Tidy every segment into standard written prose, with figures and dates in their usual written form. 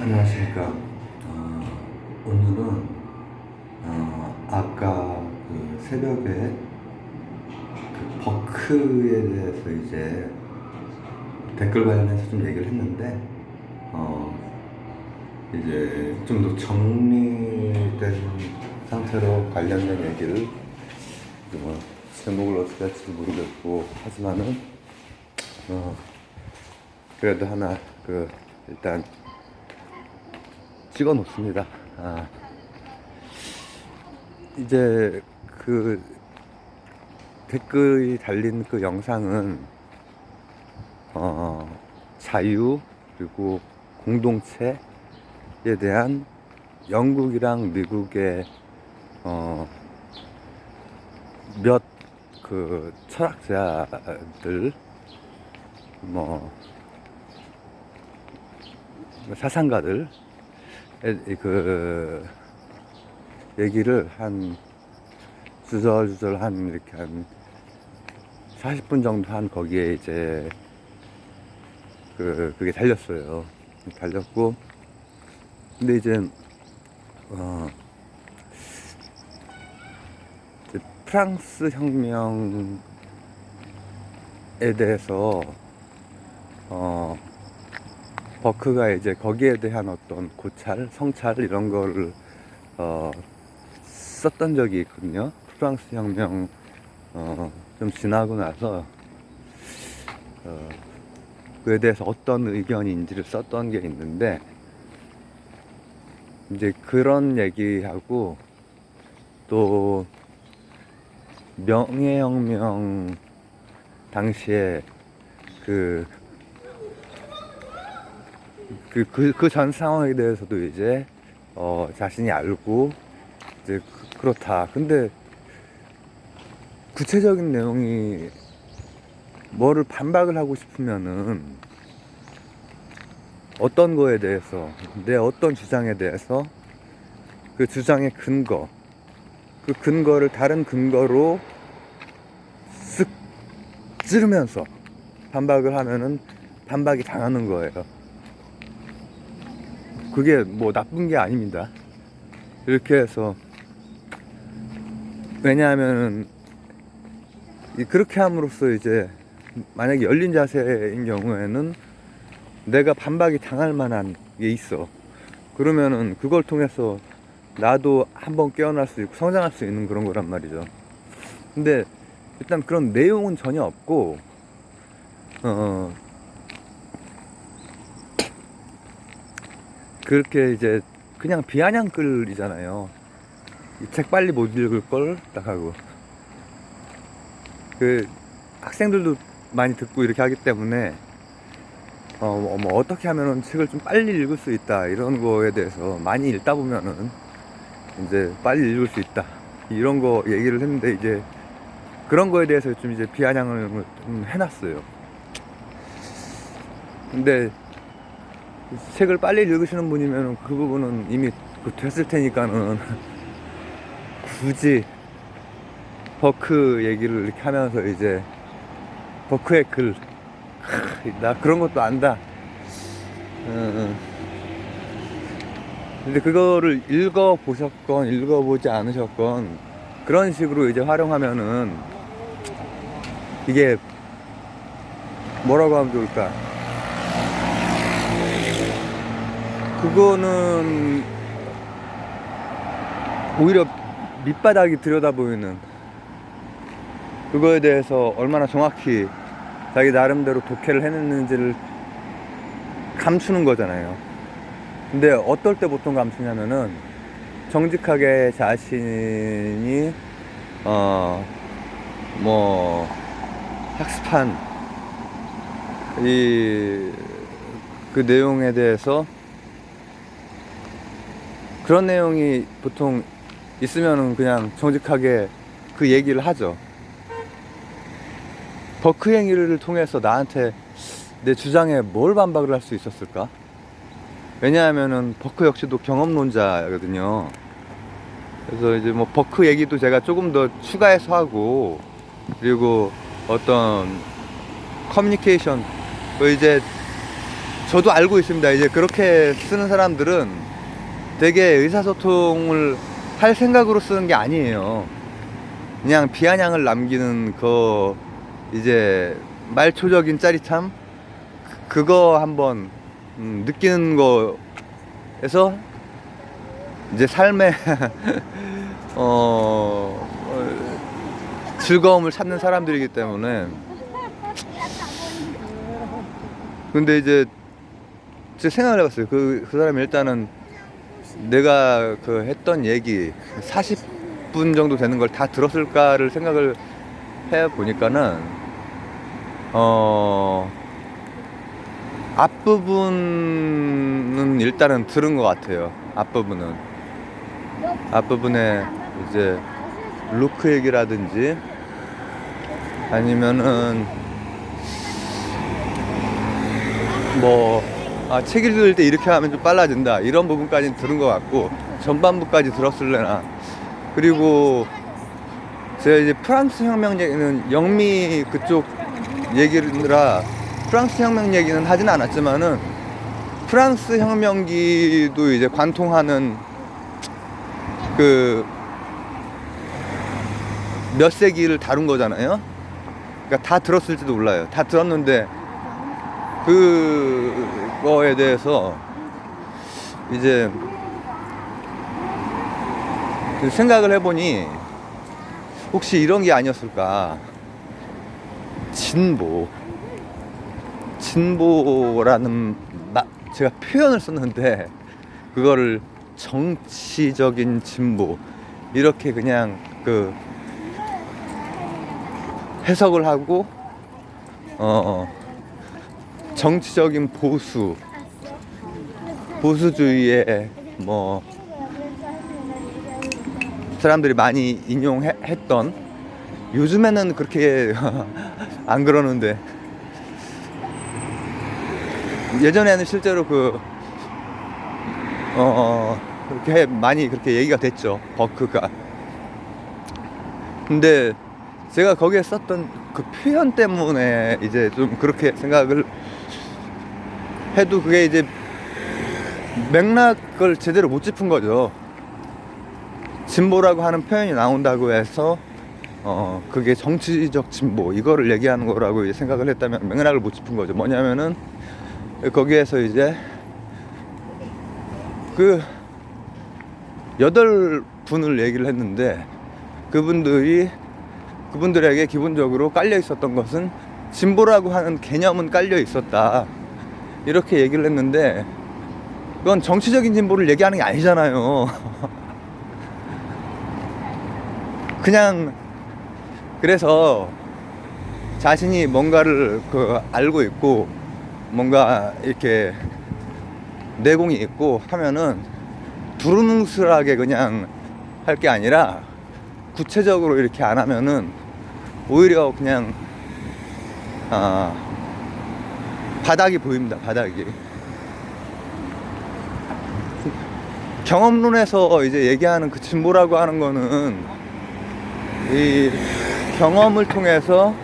안녕하십니까. 오늘은 아까 그 새벽에 그 버크에 대해서 이제 댓글 관련해서 좀 얘기를 했는데 이제 좀 더 정리된 상태로 관련된 얘기를 뭐 제목을 어떻게 할지 모르겠고 하지만은 그래도 하나 일단 찍어 놓습니다. 이제 그 댓글이 달린 그 영상은 자유 그리고 공동체에 대한 영국이랑 미국의 몇 그 철학자들 뭐 사상가들 그 얘기를 한 주절주절 한 이렇게 한 40분 정도 한 거기에 이제 그게 달렸어요. 달렸고 근데 이제 프랑스 혁명에 대해서 버크가 이제 거기에 대한 어떤 고찰, 성찰 이런 거를 썼던 적이 있거든요. 프랑스 혁명 좀 지나고 나서 그에 대해서 어떤 의견인지를 썼던 게 있는데 이제 그런 얘기하고 또 명예혁명 당시에 그 전 상황에 대해서도 이제 자신이 알고 이제 그렇다. 근데 구체적인 내용이 뭐를 반박을 하고 싶으면은 어떤 거에 대해서 내 어떤 주장에 대해서 그 주장의 근거 그 근거를 다른 근거로 쓱 찌르면서 반박을 하면은 반박이 당하는 거예요. 그게 뭐 나쁜 게 아닙니다. 이렇게 해서 왜냐하면 그렇게 함으로써 이제 만약에 열린 자세인 경우에는 내가 반박이 당할 만한 게 있어. 그러면은 그걸 통해서 나도 한번 깨어날 수 있고 성장할 수 있는 그런 거란 말이죠. 근데 일단 그런 내용은 전혀 없고 그렇게 이제 그냥 비아냥 글이잖아요. 이 책 빨리 못 읽을 걸 딱 하고 그 학생들도 많이 듣고 이렇게 하기 때문에 뭐 어떻게 하면은 책을 좀 빨리 읽을 수 있다 이런 거에 대해서 많이 읽다 보면은 이제 빨리 읽을 수 있다 이런 거 얘기를 했는데 이제 그런 거에 대해서 좀 이제 비아냥을 좀 해놨어요. 근데 책을 빨리 읽으시는 분이면 그 부분은 이미 됐을 테니까는 굳이 버크 얘기를 이렇게 하면서 이제 버크의 글 나 그런 것도 안다. 근데 그거를 읽어보셨건 읽어보지 않으셨건 그런 식으로 이제 활용하면은 이게 뭐라고 하면 좋을까? 그거는 오히려 밑바닥이 들여다보이는 그거에 대해서 얼마나 정확히 자기 나름대로 독해를 해냈는지를 감추는 거잖아요. 근데 어떨 때 보통 감추냐면은 정직하게 자신이 뭐 학습한 그 내용에 대해서 그런 내용이 보통 있으면은 그냥 정직하게 그 얘기를 하죠. 버크 행위를 통해서 나한테 내 주장에 뭘 반박을 할 수 있었을까? 왜냐하면은 버크 역시도 경험론자거든요. 그래서 이제 뭐 버크 얘기도 제가 조금 더 추가해서 하고 그리고 어떤 커뮤니케이션 이제 저도 알고 있습니다. 이제 그렇게 쓰는 사람들은 되게 의사소통을 할 생각으로 쓰는 게 아니에요. 그냥 비아냥을 남기는 그 이제 말초적인 짜릿함, 그거 한번 느끼는 거에서 이제 삶의 즐거움을 찾는 사람들이기 때문에. 근데 이제 제가 생각을 해봤어요. 그 사람이 일단은 내가 그 했던 얘기 40분 정도 되는 걸 다 들었을까를 생각을 해 보니까는 앞부분은 일단은 들은 것 같아요. 앞부분에 이제 루크 얘기라든지 아니면은 뭐 책 읽을 때 이렇게 하면 좀 빨라진다, 이런 부분까지는 들은 것 같고, 전반부까지 들었을래나. 그리고 제가 이제 프랑스 혁명 얘기는 영미 그쪽 얘기라 프랑스 혁명 얘기는 하진 않았지만은 프랑스 혁명기도 이제 관통하는 그 몇 세기를 다룬 거잖아요. 그러니까 다 들었을지도 몰라요. 다 들었는데 그거에 대해서 이제 생각을 해보니 혹시 이런 게 아니었을까. 진보라는 제가 표현을 썼는데 그거를 정치적인 진보 이렇게 그냥 그 해석을 하고 정치적인 보수주의에 뭐 사람들이 많이 인용했던, 요즘에는 그렇게 안 그러는데 예전에는 실제로 그렇게 많이 그렇게 얘기가 됐죠, 버크가. 근데 제가 거기에 썼던 그 표현 때문에 이제 좀 그렇게 생각을 해도 그게 이제 맥락을 제대로 못 짚은 거죠. 진보라고 하는 표현이 나온다고 해서 그게 정치적 진보 이거를 얘기하는 거라고 이제 생각을 했다면 맥락을 못 짚은 거죠. 뭐냐면은 거기에서 이제 그 8분을 얘기를 했는데 그분들에게 기본적으로 깔려 있었던 것은 진보라고 하는 개념은 깔려 있었다, 이렇게 얘기를 했는데 그건 정치적인 진보를 얘기하는 게 아니잖아요. 그냥 그래서 자신이 뭔가를 알고 있고 뭔가 이렇게 내공이 있고 하면은 두루뭉술하게 그냥 할 게 아니라 구체적으로 이렇게 안 하면은 오히려 그냥 바닥이 보입니다. 바닥이. 경험론에서 이제 얘기하는 그 진보라고 하는 거는 이 경험을 통해서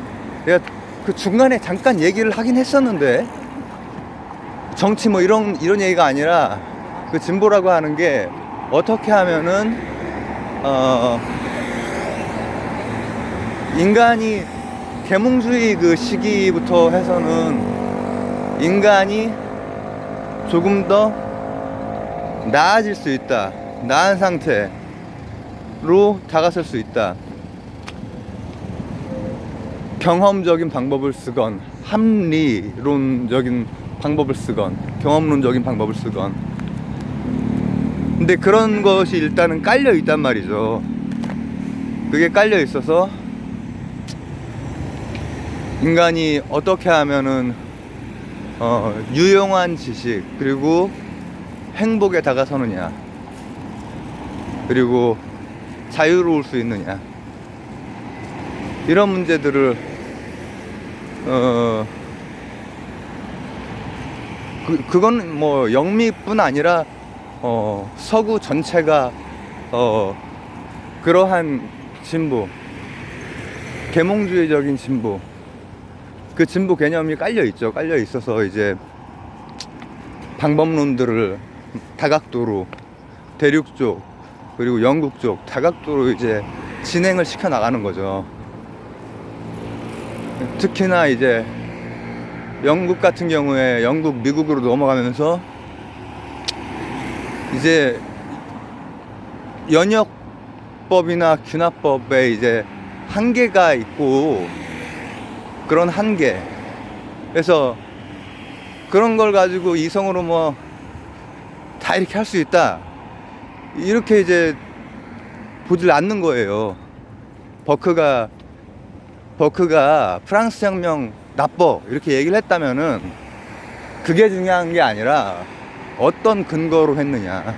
내가 그 중간에 잠깐 얘기를 하긴 했었는데 정치 뭐 이런 얘기가 아니라 그 진보라고 하는 게 어떻게 하면은 인간이 계몽주의 그 시기부터 해서는 인간이 조금 더 나아질 수 있다, 나은 상태로 다가설 수 있다. 경험적인 방법을 쓰건 합리론적인 방법을 쓰건 경험론적인 방법을 쓰건, 근데 그런 것이 일단은 깔려 있단 말이죠. 그게 깔려 있어서 인간이 어떻게 하면은 유용한 지식 그리고 행복에 다가서느냐, 그리고 자유로울 수 있느냐, 이런 문제들을 그건 뭐 영미뿐 아니라 서구 전체가 그러한 진보, 계몽주의적인 진보, 그 진보 개념이 깔려 있죠. 깔려 있어서 이제 방법론들을 다각도로 대륙 쪽 그리고 영국 쪽 다각도로 이제 진행을 시켜 나가는 거죠. 특히나 이제 영국 같은 경우에 영국, 미국으로 넘어가면서 이제 연역법이나 균합법에 이제 한계가 있고 그런 한계. 그래서 그런 걸 가지고 이성으로 뭐 다 이렇게 할 수 있다. 이렇게 이제 보질 않는 거예요. 버크가 프랑스 혁명 나빠 이렇게 얘기를 했다면은 그게 중요한 게 아니라 어떤 근거로 했느냐.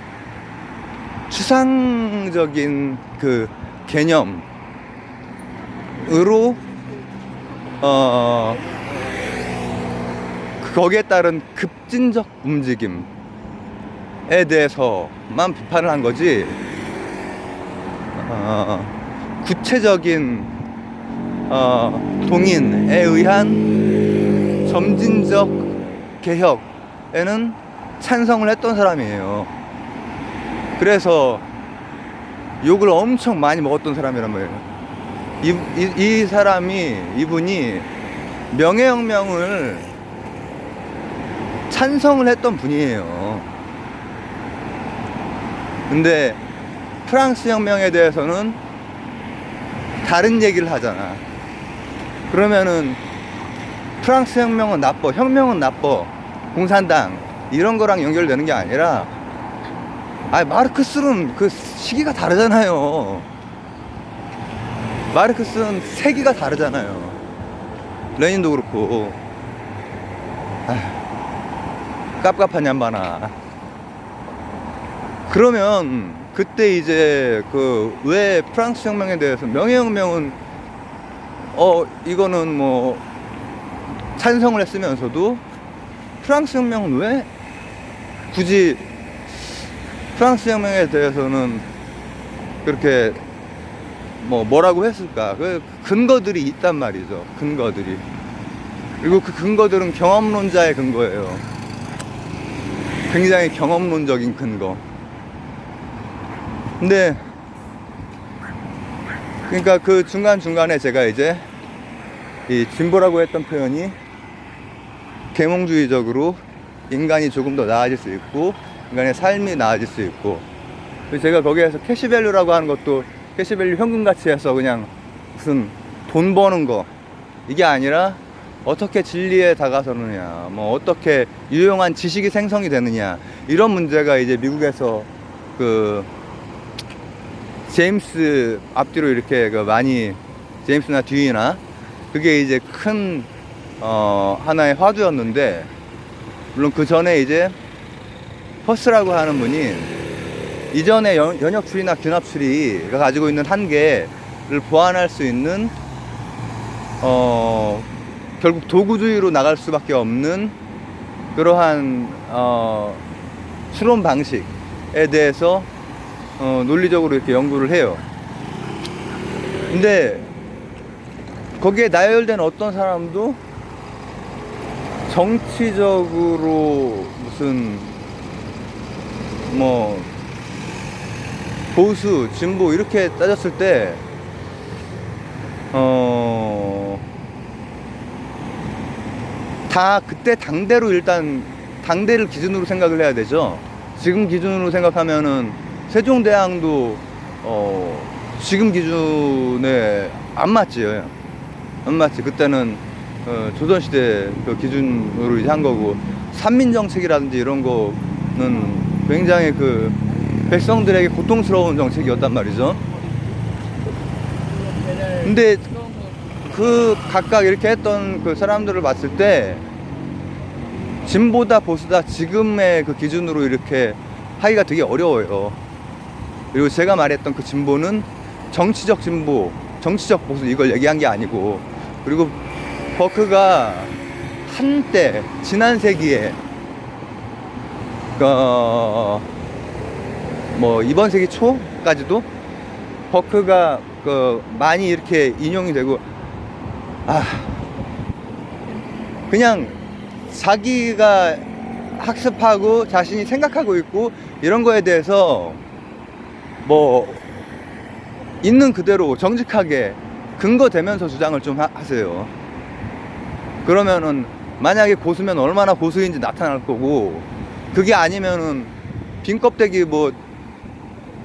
추상적인 그 개념으로 거기에 따른 급진적 움직임에 대해서만 비판을 한 거지 구체적인 동인에 의한 점진적 개혁에는 찬성을 했던 사람이에요. 그래서 욕을 엄청 많이 먹었던 사람이란 말이에요. 이분이 명예혁명을 찬성을 했던 분이에요. 근데 프랑스 혁명에 대해서는 다른 얘기를 하잖아. 그러면은 프랑스 혁명은 나빠, 혁명은 나빠, 공산당 이런 거랑 연결되는 게 아니라 마르크스는 그 시기가 다르잖아요. 마르크스는 세기가 다르잖아요. 레닌도 그렇고. 깝깝한 양반아. 그러면 그때 이제 그 왜 프랑스 혁명에 대해서 명예혁명은 이거는 뭐 찬성을 했으면서도 프랑스 혁명은 왜 굳이 프랑스 혁명에 대해서는 그렇게 뭐라고 했을까? 그 근거들이 있단 말이죠. 근거들이. 그리고 그 근거들은 경험론자의 근거예요. 굉장히 경험론적인 근거. 근데 그러니까 그 중간중간에 제가 이제 이 진보라고 했던 표현이 계몽주의적으로 인간이 조금 더 나아질 수 있고 인간의 삶이 나아질 수 있고, 제가 거기에서 캐시밸류라고 하는 것도 캐시밸류 현금가치 해서 그냥 무슨 돈 버는 거 이게 아니라 어떻게 진리에 다가서느냐, 뭐 어떻게 유용한 지식이 생성이 되느냐, 이런 문제가 이제 미국에서 그 제임스 앞뒤로 이렇게 그 많이 제임스나 듀이나 그게 이제 큰 하나의 화두였는데, 물론 그 전에 이제 퍼스라고 하는 분이 이전에 연역 추리나 균합 추리가 가지고 있는 한계를 보완할 수 있는 결국 도구주의로 나갈 수밖에 없는 그러한 추론 방식에 대해서 논리적으로 이렇게 연구를 해요. 근데 거기에 나열된 어떤 사람도 정치적으로 무슨 뭐 보수, 진보 이렇게 따졌을 때 다 그때 당대로 일단 당대를 기준으로 생각을 해야 되죠. 지금 기준으로 생각하면은 세종대왕도 지금 기준에 안 맞지. 안 맞지. 그때는 조선시대 그 기준으로 이제 한 거고, 삼민정책이라든지 이런 거는 굉장히 그 백성들에게 고통스러운 정책이었단 말이죠. 근데 그 각각 이렇게 했던 그 사람들을 봤을 때 진보다 보수다 지금의 그 기준으로 이렇게 하기가 되게 어려워요. 그리고 제가 말했던 그 진보는 정치적 진보, 정치적 보수 이걸 얘기한 게 아니고, 그리고 버크가 한때 지난 세기에 뭐 이번 세기 초까지도 버크가 많이 이렇게 인용이 되고, 그냥 자기가 학습하고 자신이 생각하고 있고 이런 거에 대해서 뭐 있는 그대로 정직하게 근거되면서 주장을 좀 하세요. 그러면은 만약에 고수면 얼마나 고수인지 나타날 거고, 그게 아니면은 빈 껍데기 뭐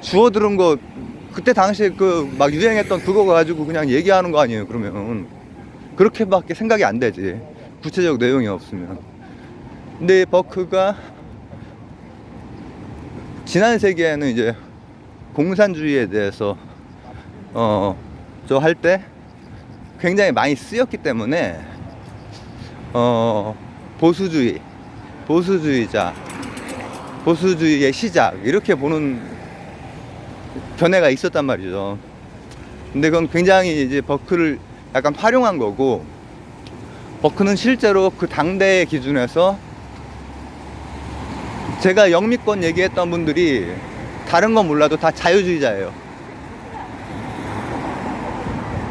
주워 들은 거 그때 당시에 그 막 유행했던 그거 가지고 그냥 얘기하는 거 아니에요. 그러면 그렇게밖에 생각이 안 되지, 구체적 내용이 없으면. 근데 버크가 지난 세기에는 이제 공산주의에 대해서 저 할 때 굉장히 많이 쓰였기 때문에 보수주의자, 보수주의의 시작 이렇게 보는 견해가 있었단 말이죠. 근데 그건 굉장히 이제 버크를 약간 활용한 거고, 버크는 실제로 그 당대의 기준에서 제가 영미권 얘기했던 분들이 다른 건 몰라도 다 자유주의자예요.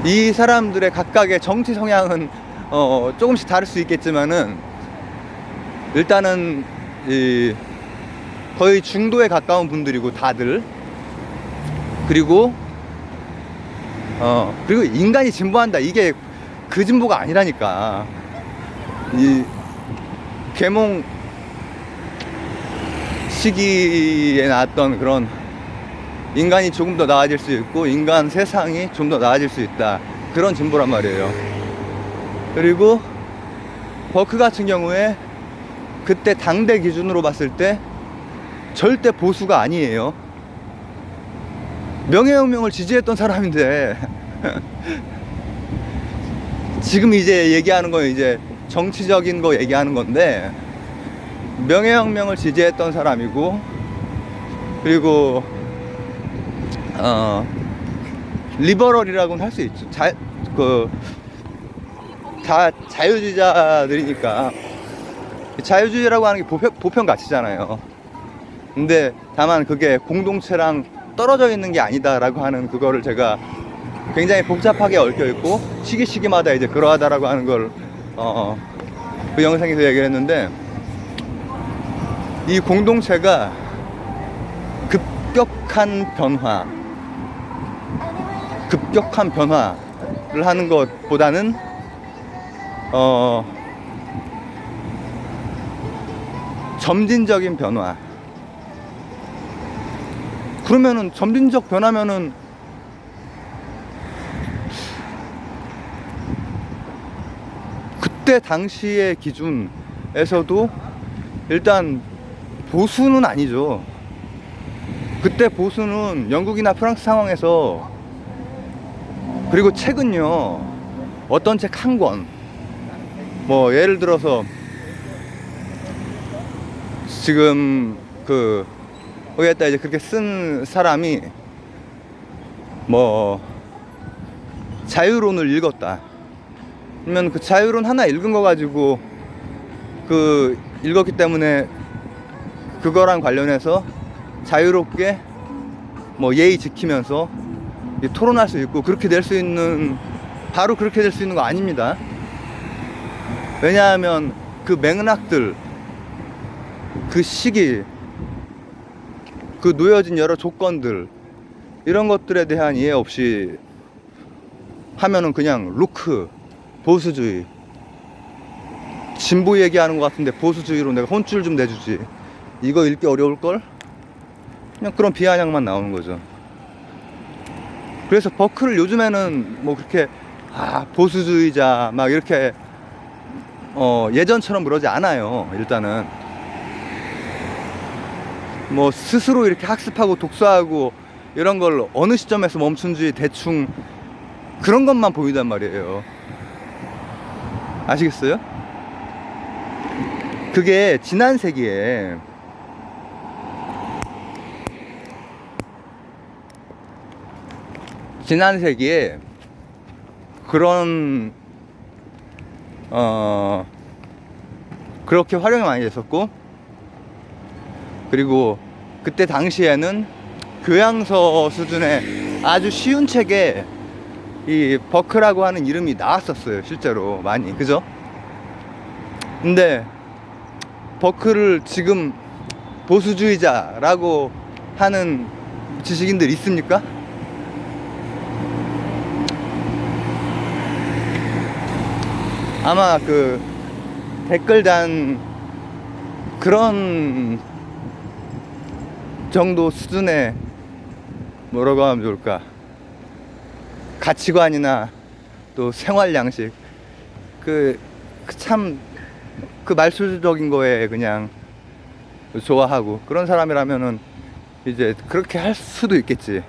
이 사람들의 각각의 정치 성향은 조금씩 다를 수 있겠지만은 일단은 거의 중도에 가까운 분들이고 다들, 그리고 인간이 진보한다, 이게 그 진보가 아니라니까. 이 계몽 시기에 나왔던 그런 인간이 조금 더 나아질 수 있고 인간 세상이 좀 더 나아질 수 있다, 그런 진보란 말이에요. 그리고 버크 같은 경우에 그때 당대 기준으로 봤을 때 절대 보수가 아니에요. 명예혁명을 지지했던 사람인데 지금 이제 얘기하는 건 이제 정치적인 거 얘기하는 건데, 명예혁명을 지지했던 사람이고, 그리고 리버럴이라고는 할 수 있죠. 다 자유주의자들이니까. 자유주의라고 하는 게 보편 가치잖아요. 근데 다만 그게 공동체랑 떨어져 있는 게 아니다라고 하는 그거를 제가 굉장히 복잡하게 얽혀 있고 시기마다 이제 그러하다라고 하는 걸 그 영상에서 얘기를 했는데, 이 공동체가 급격한 변화를 하는 것보다는 점진적인 변화. 그러면은 점진적 변화면은 그때 당시의 기준에서도 일단 보수는 아니죠. 그때 보수는 영국이나 프랑스 상황에서, 그리고 책은요, 어떤 책 한 권, 뭐 예를 들어서 지금 거기에다 이제 그렇게 쓴 사람이 뭐 자유론을 읽었다 그러면 그 자유론 하나 읽은 거 가지고 읽었기 때문에 그거랑 관련해서 자유롭게 뭐 예의 지키면서 토론할 수 있고 그렇게 될 수 있는, 바로 그렇게 될 수 있는 거 아닙니다. 왜냐하면 그 맥락들, 그 시기, 그 놓여진 여러 조건들, 이런 것들에 대한 이해 없이 하면은 그냥 루크, 보수주의, 진보 얘기하는 것 같은데 보수주의로 내가 혼쭐 좀 내주지, 이거 읽기 어려울걸? 그냥 그런 비아냥만 나오는 거죠. 그래서 버크를 요즘에는 뭐 그렇게 보수주의자 막 이렇게 예전처럼 그러지 않아요. 일단은 뭐 스스로 이렇게 학습하고 독서하고 이런 걸 어느 시점에서 멈춘지 대충 그런 것만 보이단 말이에요. 아시겠어요? 그게 지난 세기에 그런 그렇게 활용이 많이 됐었고, 그리고 그때 당시에는 교양서 수준의 아주 쉬운 책에 이 버크라고 하는 이름이 나왔었어요. 실제로 많이. 그죠? 근데 버크를 지금 보수주의자라고 하는 지식인들 있습니까? 아마 그 댓글 단 그런 정도 수준의 뭐라고 하면 좋을까, 가치관이나 또 생활 양식, 참 그 말술적인 거에 그냥 좋아하고 그런 사람이라면은 이제 그렇게 할 수도 있겠지.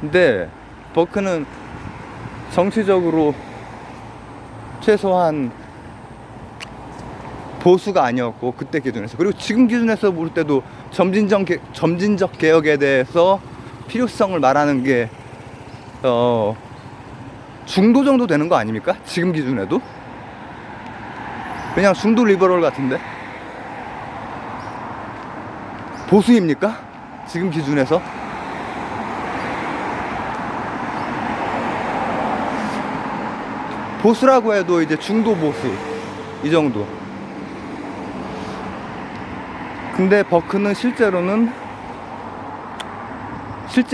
근데 버크는 정치적으로 최소한 보수가 아니었고, 그때 기준에서, 그리고 지금 기준에서 볼 때도 점진적 개혁에 대해서 필요성을 말하는 게 중도 정도 되는 거 아닙니까? 지금 기준에도 그냥 중도 리버럴 같은데, 보수입니까? 지금 기준에서? 보수라고 해도 이제 중도 보수 이 정도. 근데 버크는 실제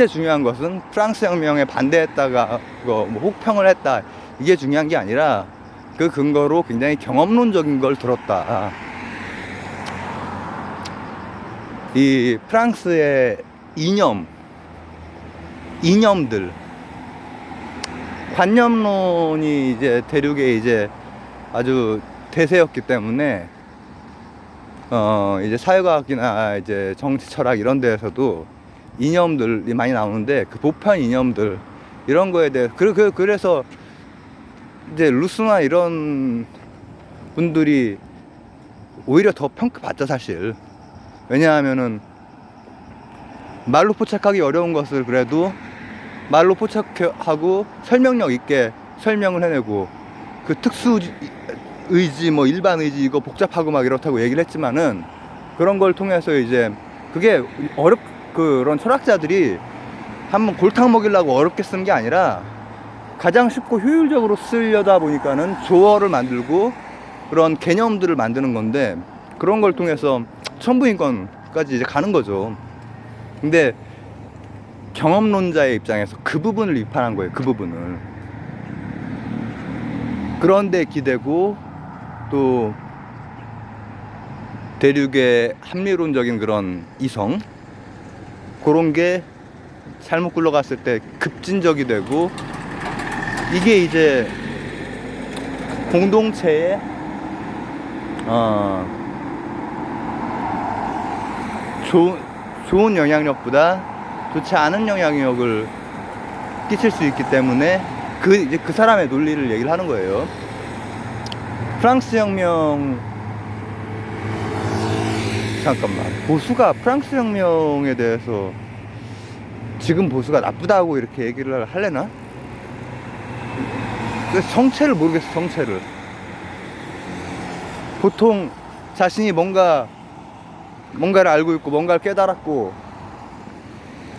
중요한 것은 프랑스 혁명에 반대했다가 뭐 혹평을 했다, 이게 중요한 게 아니라 그 근거로 굉장히 경험론적인 걸 들었다. 이 프랑스의 이념들, 관념론이 이제 대륙에 이제 아주 대세였기 때문에 이제 사회과학이나 이제 정치 철학 이런 데에서도 이념들이 많이 나오는데, 그 보편 이념들 이런 거에 대해서 그래서 이제 루스나 이런 분들이 오히려 더 평가받죠, 사실. 왜냐하면은 말로 포착하기 어려운 것을 그래도 말로 포착하고 설명력 있게 설명을 해내고, 그 특수 의지, 뭐 일반 의지 이거 복잡하고 막 이렇다고 얘기를 했지만은, 그런 걸 통해서 이제 그게 그런 철학자들이 한번 골탕 먹이려고 어렵게 쓰는 게 아니라 가장 쉽고 효율적으로 쓰려다 보니까는 조어를 만들고 그런 개념들을 만드는 건데, 그런 걸 통해서 천부인권까지 이제 가는 거죠. 근데 경험론자의 입장에서 그 부분을 비판한 거예요. 그 부분을. 그런데 기대고, 또 대륙의 합리론적인 그런 이성, 그런 게 잘못 굴러갔을 때 급진적이 되고, 이게 이제 공동체의 좋은 영향력보다 좋지 않은 영향력을 끼칠 수 있기 때문에 이제 그 사람의 논리를 얘기를 하는 거예요. 프랑스 혁명, 잠깐만, 보수가 프랑스 혁명에 대해서 지금 보수가 나쁘다고 이렇게 얘기를 하려나? 정체를 모르겠어. 정체를 보통 자신이 뭔가를 알고 있고 뭔가를 깨달았고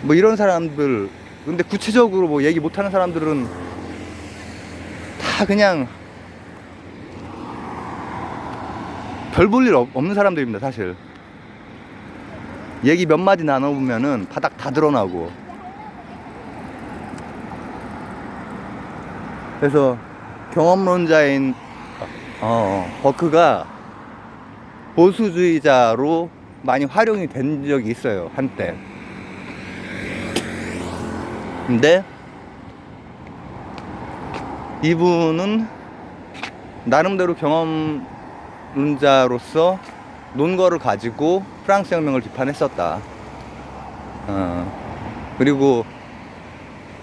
뭐 이런 사람들, 근데 구체적으로 뭐 얘기 못하는 사람들은 다 그냥 별 볼 일 없는 사람들입니다, 사실. 얘기 몇 마디 나눠보면은 바닥 다 드러나고. 그래서 경험론자인 버크가 보수주의자로 많이 활용이 된 적이 있어요, 한때. 근데 이분은 나름대로 경험론자로서 논거를 가지고 프랑스 혁명을 비판했었다. 그리고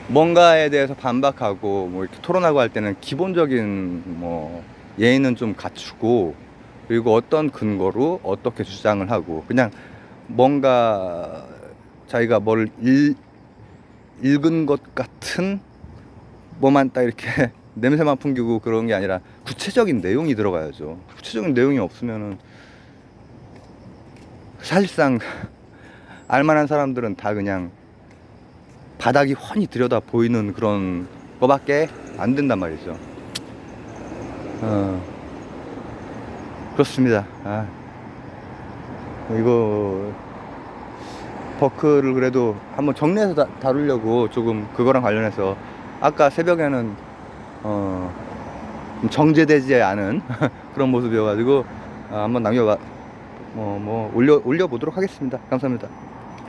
뭔가에 대해서 반박하고 뭐 이렇게 토론하고 할 때는 기본적인 뭐 예의는 좀 갖추고, 그리고 어떤 근거로 어떻게 주장을 하고, 그냥 뭔가 자기가 뭘 읽은 것 같은 뭐만 딱 이렇게 냄새만 풍기고 그런 게 아니라 구체적인 내용이 들어가야죠. 구체적인 내용이 없으면은 사실상 알만한 사람들은 다 그냥 바닥이 훤히 들여다 보이는 그런 거밖에 안 된단 말이죠. 그렇습니다. 이거 버크를 그래도 한번 정리해서 다루려고 조금 그거랑 관련해서 아까 새벽에는 좀 정제되지 않은 그런 모습이어가지고 한번 올려보도록 하겠습니다. 감사합니다.